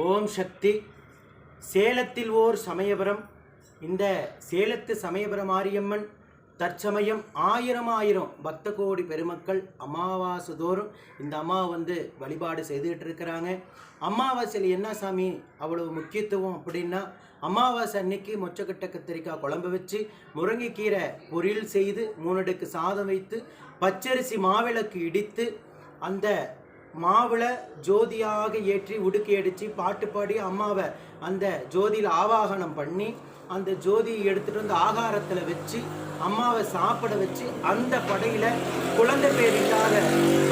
ஓம் சக்தி. சேலத்தில் ஓர் சமயபுரம். இந்த சேலத்து சமயபுரம் மாரியம்மன் தற்சமயம் ஆயிரம் பக்த கோடி பெருமக்கள் அமாவாசை தோறும் இந்த அம்மா வழிபாடு செய்துகிட்டு இருக்கிறாங்க. அமாவாசையில் என்ன சாமி அவ்வளவு முக்கியத்துவம் அப்படின்னா, அமாவாசை அன்னைக்கு மொச்சக்கட்டை கத்திரிக்காய் குழம்பு வச்சு முருங்கைக்கீரை பொரியல் செய்து 3 அடுக்கு சாதம் வைத்து பச்சரிசி மாவிளக்கு இடித்து அந்த மாவில் ஜோதியாக ஏற்றி உடுக்கி அடித்து பாட்டு பாடி அம்மாவை அந்த ஜோதியில் ஆவாகனம் பண்ணி அந்த ஜோதியை எடுத்துகிட்டு வந்து ஆகாரத்தில் வச்சு அம்மாவை சாப்பிட வச்சு அந்த படையில் குழந்தை பேர் இல்லாத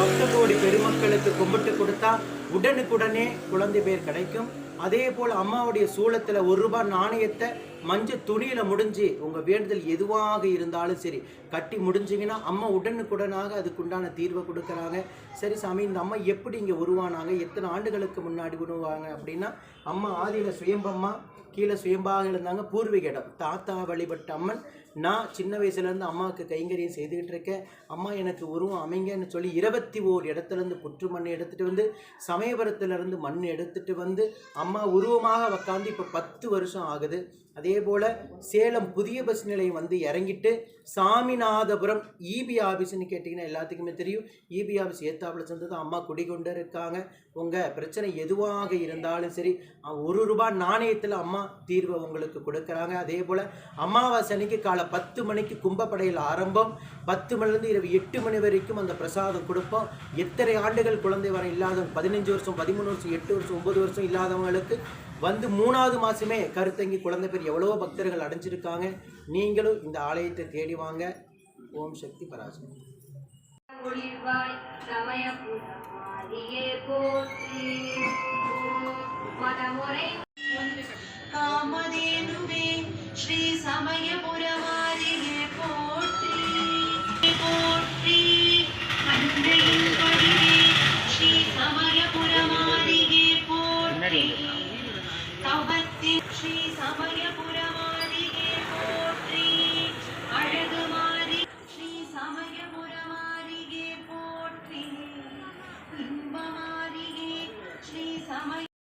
பக்த கோடி பெருமக்களுக்கு கும்பிட்டு கொடுத்தா உடனுக்குடனே குழந்தை பேர் கிடைக்கும். அதே போல் அம்மாவுடைய சூளத்தில் 1 ரூபாய் நாணயத்தை மஞ்சள் துணியில் முடிஞ்சு உங்கள் வேண்டுதல் எதுவாக இருந்தாலும் சரி கட்டி முடிஞ்சிங்கன்னா அம்மா உடனுக்குடனாக அதுக்குண்டான தீர்வை கொடுக்குறாங்க. சரி சாமி, இந்த அம்மா எப்படி இங்கே உருவானாங்க, எத்தனை ஆண்டுகளுக்கு முன்னாடி உருவாங்க அப்படின்னா, அம்மா ஆதியில் சுயம்பம்மா, கீழே சுயம்பாக இருந்தாங்க. பூர்வீக இடம் தாத்தா வழிபட்ட அம்மன். நான் சின்ன வயசுலேருந்து அம்மாவுக்கு கைங்கரியம் செய்துக்கிட்டு இருக்கேன். அம்மா எனக்கு உருவம் அமைங்கன்னு சொல்லி 21 இடத்துலேருந்து புற்று மண் எடுத்துகிட்டு வந்து சமயபுரத்துலேருந்து மண் எடுத்துகிட்டு வந்து அம்மா உருவமாக உக்காந்து இப்போ 10 வருஷம் ஆகுது. அதே போல் சேலம் புதிய பஸ் நிலையம் இறங்கிட்டு சாமிநாதபுரம் இபி ஆஃபீஸ்ன்னு கேட்டிங்கன்னா எல்லாத்துக்குமே தெரியும். இபி ஆஃபீஸ் ஏத்தாப்பில் சேர்ந்தது அம்மா குடிகொண்டு இருக்காங்க. உங்கள் பிரச்சனை எதுவாக இருந்தாலும் சரி 1 ரூபாய் நாணயத்தில் அம்மா தீர்வை உங்களுக்கு கொடுக்குறாங்க. அதே போல் அமாவாசை அன்னைக்கு காலை 10 மணிக்கு கும்பப்படையில் ஆரம்பம். 10 மணிலேருந்து இரவு 8 மணி வரைக்கும் அந்த பிரசாதம் கொடுப்போம். எத்தனை ஆண்டுகள் குழந்தை வர இல்லாதவங்க 15 வருஷம் 13 வருஷம் 8 வருஷம் 9 வருஷம் இல்லாதவங்களுக்கு 3வது மாதமே கருத்தங்கி குழந்தை பேர் எவ்வளோ பக்தர்கள் அடைஞ்சிருக்காங்க. நீங்களும் இந்த ஆலயத்தை தேடி வாங்க. ஓம் சக்தி பராசக்தி. காமதேனுவே ஸ்ரீ சமயபுரமாரியே போற்றி போற்றி.